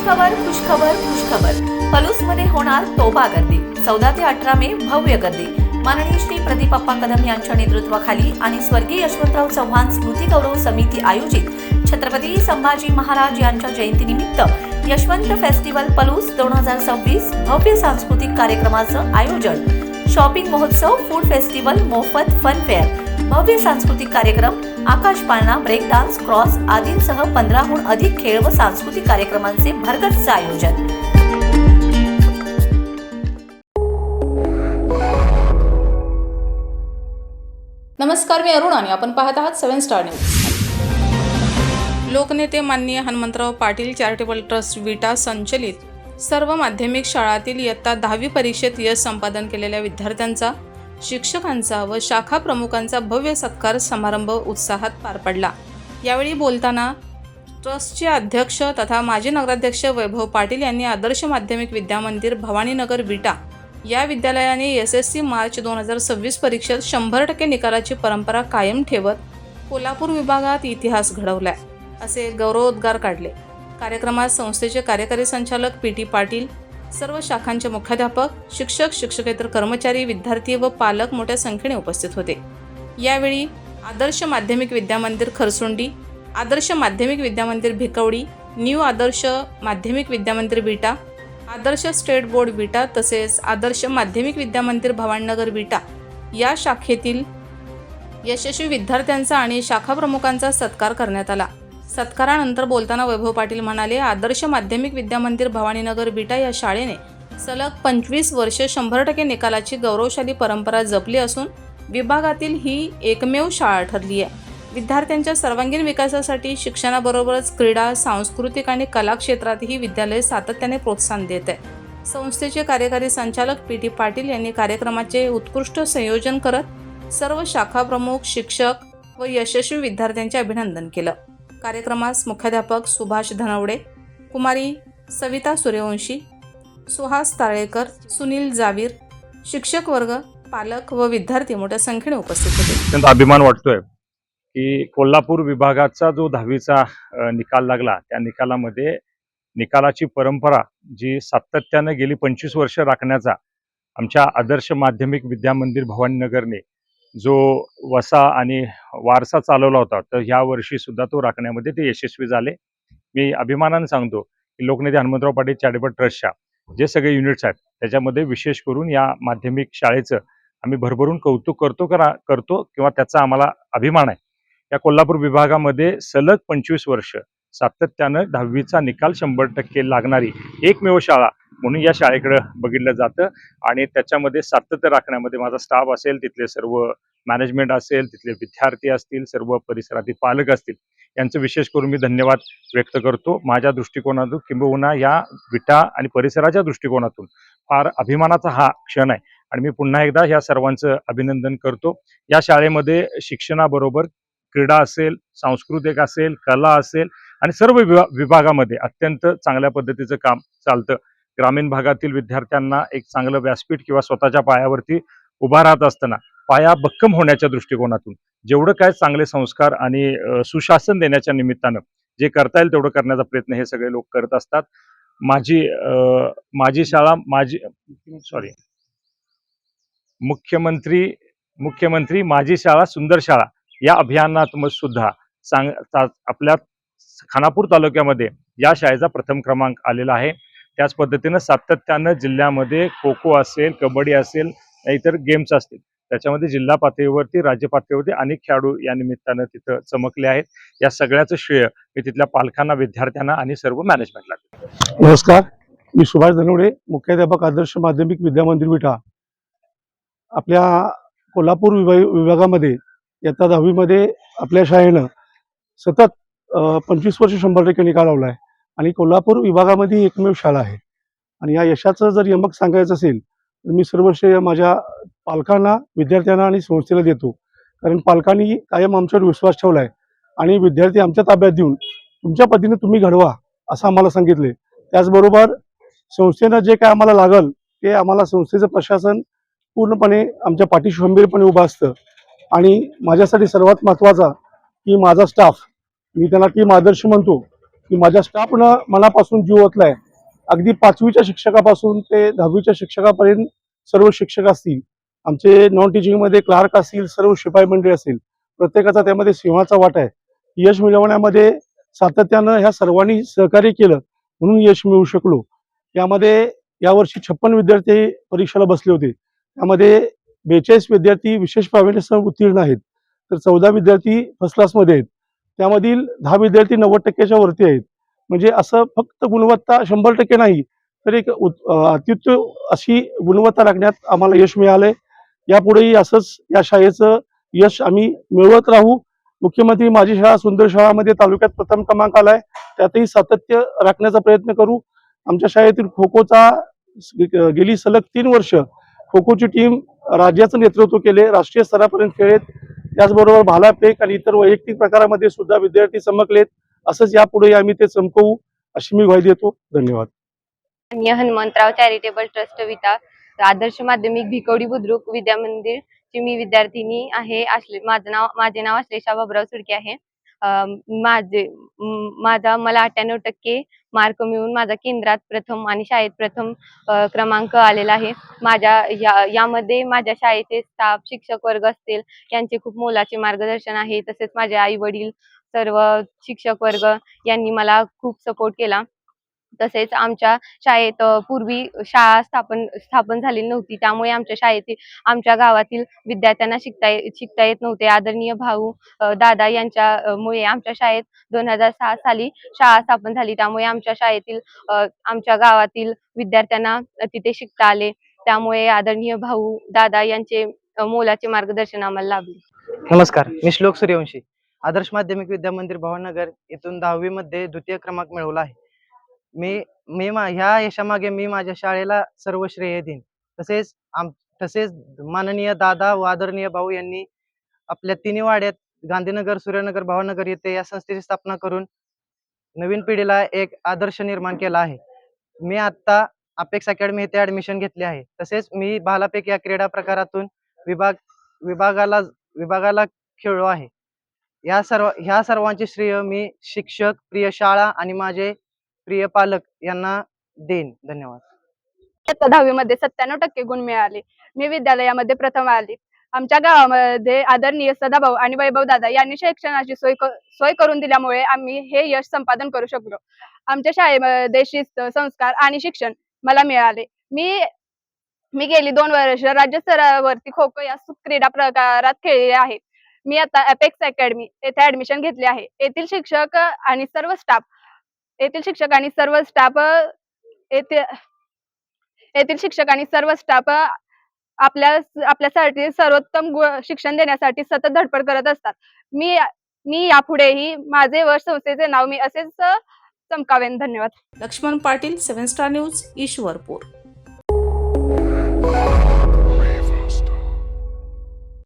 खुशखबर खुशखबर खुशखबर. पलूसमध्ये होणार तोबा गर्दी. 14 ते 18 मे भव्य गर्दी. माननीय श्री प्रदीपप्पा कदम यांच्या नेतृत्वाखाली आणि स्वर्गीय यशवंतराव चव्हाण स्मृती गौरव समिती आयोजित छत्रपती संभाजी महाराज यांच्या जयंतीनिमित्त यशवंत फेस्टिवल पलूस 2026 भव्य सांस्कृतिक कार्यक्रमाचं आयोजन. शॉपिंग महोत्सव, फूड फेस्टिवल, मोफत फन फेअर, भव्य सांस्कृतिक कार्यक्रम, आकाश पाळणा, ब्रेक डान्स, क्रॉस आदींसह 15हून अधिक खेळ व सांस्कृतिक कार्यक्रमांचे भरगच्च आयोजन. नमस्कार, मी अरुण आणि आपण पाहत आहात 7 स्टार न्यूज. लोकनेते माननीय हनुमंतराव पाटील चॅरिटेबल ट्रस्ट विटा संचलित सर्व माध्यमिक शाळांतील इयत्ता 10वी परीक्षेत यश संपादन केलेल्या विद्यार्थ्यांचा, शिक्षकांचा व शाखा प्रमुखांचा भव्य सत्कार समारंभ उत्साहात पार पडला. यावेळी बोलताना ट्रस्टचे अध्यक्ष तथा माजी नगराध्यक्ष वैभव पाटील यांनी आदर्श माध्यमिक विद्यामंदिर भवानीनगर विटा या विद्यालयाने SSC मार्च 2026 परीक्षेत 100% निकालाची परंपरा कायम ठेवत कोल्हापूर विभागात इतिहास घडवलाय, असे गौरवोद्गार काढले. कार्यक्रमात संस्थेचे कार्यकारी संचालक PT पाटील, सर्व शाखांचे मुख्याध्यापक, शिक्षक, शिक्षकेतर कर्मचारी, विद्यार्थी व पालक मोठ्या संख्येने उपस्थित होते. यावेळी आदर्श माध्यमिक विद्यामंदिर खरसुंडी, आदर्श माध्यमिक विद्यामंदिर भिकवडी, न्यू आदर्श माध्यमिक विद्यामंदिर विटा, आदर्श स्टेट बोर्ड विटा तसेच आदर्श माध्यमिक विद्यामंदिर भवानीनगर विटा या शाखेतील यशस्वी विद्यार्थ्यांचा आणि शाखा प्रमुखांचा सत्कार करण्यात आला. सत्कारानंतर बोलताना वैभव पाटील म्हणाले, आदर्श माध्यमिक विद्यामंदिर भवानीनगर विटा या शाळेने सलग 25 वर्षे 100% निकालाची गौरवशाली परंपरा जपली असून विभागातील ही एकमेव शाळा ठरली आहे. विद्यार्थ्यांच्या सर्वांगीण विकासासाठी शिक्षणाबरोबरच क्रीडा, सांस्कृतिक आणि कला क्षेत्रातही विद्यालय सातत्याने प्रोत्साहन देत आहे. संस्थेचे कार्यकारी संचालक PT पाटील यांनी कार्यक्रमाचे उत्कृष्ट संयोजन करत सर्व शाखा प्रमुख, शिक्षक व यशस्वी विद्यार्थ्यांचे अभिनंदन केलं. कार्यक्रमास मुख्याध्यापक सुभाष धनवडे, कुमारी सविता सूर्यवंशी, सुहास ताळेकर, सुनील जावीर, शिक्षक वर्ग, पालक व विद्यार्थी मोठ्या संख्येने उपस्थित होते. अत्यंत अभिमान वाटतोय की कोल्हापूर विभागाचा जो 10वीचा निकाल लागला, त्या निकालामध्ये निकालाची परंपरा जी सातत्याने गेली 25 वर्ष राखण्याचा आमच्या आदर्श माध्यमिक विद्यामंदिर भवानीनगरने जो वसा आणि वारसा चालवला होता, तर ह्या वर्षी सुद्धा तो राखण्यामध्ये ते यशस्वी झाले. मी अभिमानाने सांगतो की लोकनेते हनुमंतराव पाटील चॅरिटेबल ट्रस्टच्या जे सगळे युनिट्स आहेत त्याच्यामध्ये विशेष करून या माध्यमिक शाळेचं आम्ही भरभरून कौतुक करतो किंवा त्याचा आम्हाला अभिमान आहे. या कोल्हापूर विभागामध्ये सलग 25 वर्ष सातत्यानं 10वीचा निकाल 100% लागणारी एकमेव शाळा म्हणून या शाळेकडे बघितलं जातं आणि त्याच्यामध्ये सातत्य राखण्यामध्ये माझा स्टाफ असेल, तिथले सर्व मॅनेजमेंट असेल, तिथले विद्यार्थी असतील, सर्व परिसरातील पालक असतील, यांचं विशेष करून मी धन्यवाद व्यक्त करतो. माझ्या दृष्टिकोनातून किंबहुना या विटा आणि परिसराच्या दृष्टिकोनातून फार अभिमानाचा हा क्षण आहे आणि मी पुन्हा एकदा या सर्वांचं अभिनंदन करतो. या शाळेमध्ये शिक्षणाबरोबर क्रीडा असेल, सांस्कृतिक असेल, कला असेल आणि सर्व विभागामध्ये अत्यंत चांगल्या पद्धतीचं काम चालतं. ग्रामीण भागातील विद्यार्थ्यांना एक चांगलं व्यासपीठ किंवा स्वतःच्या पायावरती उभा राहत असताना पाया भक्कम होण्याच्या दृष्टिकोनातून जेवढं काय चांगले संस्कार आणि सुशासन देण्याच्या निमित्तानं जे करता येईल तेवढं करण्याचा प्रयत्न हे सगळे लोक करत असतात. मुख्यमंत्री माझी शाळा सुंदर शाळा या अभियानात सुद्धा आपल्या खानापूर तालुक्यामध्ये या शाळेचा प्रथम क्रमांक आलेला आहे. त्याच पद्धतीनं सातत्यानं जिल्ह्यामध्ये खो खो असेल, कबड्डी असेल, इतर गेम्स असतील, त्याच्यामध्ये जिल्हा पातळीवरती, राज्य पातळीवरती अनेक खेळाडू या निमित्तानं तिथं चमकले आहेत. या सगळ्याचं श्रेय मी तिथल्या पालकांना, विद्यार्थ्यांना आणि सर्व मॅनेजमेंटला देतो. नमस्कार, मी सुभाष धनवडे, मुख्याध्यापक आदर्श माध्यमिक विद्यामंदिर विटा. आपल्या कोल्हापूर विभागामध्ये इयत्ता 10वीमध्ये आपल्या शाळेनं सतत 25 वर्ष 100% निकाल लावला आहे आणि कोल्हापूर विभागामध्ये एकमेव शाळा आहे. आणि या यशाचं जर यमक सांगायचं असेल तर मी सर्व श्रेय माझ्या पालकांना, विद्यार्थ्यांना आणि संस्थेला देतो. कारण पालकांनी कायम आमच्यावर विश्वास ठेवला आहे आणि विद्यार्थी आमच्या ताब्यात देऊन तुमच्या पद्धतीने तुम्ही घडवा असं आम्हाला सांगितले. त्याचबरोबर संस्थेनं जे काय आम्हाला लागल ते आम्हाला संस्थेचं प्रशासन पूर्णपणे आमच्या पाठीशी खंबीरपणे उभं असतं. आणि माझ्यासाठी सर्वात महत्त्वाचा की माझा स्टाफ, मी त्यांना टीम आदर्श म्हणतो, की माझ्या स्टाफनं मनापासून जीव ओतलाय. अगदी 5वीच्या शिक्षकापासून ते 10वीच्या शिक्षकापर्यंत सर्व शिक्षक असतील, आमचे नॉन टीचिंगमध्ये क्लार्क असतील, सर्व शिपाई मंडळी असेल, प्रत्येकाचा त्यामध्ये सिंहाचा वाटा आहे. यश मिळवण्यामध्ये सातत्यानं ह्या सर्वांनी सहकार्य केलं म्हणून यश मिळवू शकलो. यामध्ये यावर्षी 56 विद्यार्थी परीक्षेला बसले होते. त्यामध्ये 42 विद्यार्थी विशेष प्रावीण्यसह उत्तीर्ण आहेत, तर 14 विद्यार्थी फर्स्ट क्लासमध्ये आहेत. त्यामधील 10 विद्यार्थी 90% वरती आहेत. म्हणजे असं फक्त गुणवत्ता 100% नाही, तर एक अत्युत्तम अशी गुणवत्ता राखण्यात आम्हाला यश मिळालंय. यापुढेही असंच या शाळेचं यश आम्ही मिळवत राहू. मुख्यमंत्री माझी शाळा सुंदर शाळामध्ये तालुक्यात प्रथम क्रमांक आलाय, त्यातही सातत्य राखण्याचा प्रयत्न करू. आमच्या शाळेतील खो खोचा गेली सलग 3 वर्ष खो खोची टीम राज्याचं नेतृत्व केले, राष्ट्रीय स्तरापर्यंत खेळलेत. त्याचबरोबर भालाफेक आणि इतर वैयक्तिक प्रकारामध्ये सुद्धा विद्यार्थी चमकलेत. असंच यापुढे आम्ही ते चमकवू अशी मी ग्वाही देतो. धन्यवाद. माननीय हनुमंतराव चॅरिटेबल ट्रस्ट विटा आदर्श माध्यमिक भिकवडी बुद्रुक विद्यामंदिर ची मी विद्यार्थिनी आहे. माझे नाव आश्लेषा बाबुराव सुडके आहे. मला 98% मार्क मिळून माझा केंद्रात प्रथम आणि शाळेत प्रथम क्रमांक आलेला आहे. यामध्ये माझ्या शाळेचे स्टाफ, शिक्षक वर्ग असतील यांचे खूप मोलाचे मार्गदर्शन आहे. तसेच माझे आई वडील, सर्व शिक्षक वर्ग यांनी मला खूप सपोर्ट केला. तसेच आमच्या शाळेत पूर्वी शाळा स्थापन झालेली नव्हती, त्यामुळे आमच्या गावातील विद्यार्थ्यांना शिकता येत नव्हते. आदरणीय भाऊ दादा यांच्यामुळे आमच्या शाळेत 2006 साली शाळा स्थापन झाली. त्यामुळे आमच्या गावातील विद्यार्थ्यांना तिथे शिकता आले. त्यामुळे आदरणीय भाऊ दादा यांचे मोलाचे मार्गदर्शन आम्हाला लाभले. नमस्कार, मी श्लोक सूर्यवंशी, आदर्श माध्यमिक विद्यामंदिर भावनगर येथून 10वी मध्ये द्वितीय क्रमांक मिळवला आहे. ह्या यशामागे मी माझ्या शाळेला सर्व श्रेय देईन. तसेच माननीय दादा व आदरणीय भाऊ यांनी आपल्या तिन्ही वाड्यात गांधीनगर, सूर्यनगर, भावनगर येथे या संस्थेची स्थापना करून नवीन पिढीला एक आदर्श निर्माण केला आहे. मी आता अपेक्स अकॅडमी येथे ऍडमिशन घेतले आहे. तसेच मी भालाफेक या क्रीडा प्रकारातून विभागाला खेळलो आहे. ह्या सर्वांचे श्रेय मी शिक्षक, प्रिय शाळा आणि माझे प्रिय पालक यांना देईन. धन्यवाद. इयत्ता 10वी मध्ये 97% गुण मिळाले. मी विद्यालयामध्ये प्रथम आले. आमच्या गावामध्ये आदरणीय सदाभाऊ आणि वैभव दादा यांनी शिक्षणाची सोय करून दिल्यामुळे आम्ही हे यश संपादन करू शकलो. आमच्या शाळेमध्ये शिस्त, संस्कार आणि शिक्षण मला मिळाले. मी गेली 2 वर्ष राज्य स्तरावरती खो खो या क्रीडा प्रकारात खेळले आहे. मी आता अपेक्स अकॅडमी येथे ऍडमिशन घेतले आहे. येथील शिक्षक आणि सर्व स्टाफ आपल्यासाठी सर्वोत्तम शिक्षण देण्यासाठी सतत धडपड करत असतात. मी यापुढेही माझे व संस्थेचे नाव मी असेच चमकावेन. धन्यवाद. Laxman Patil, 7 star news, Ishwarpur.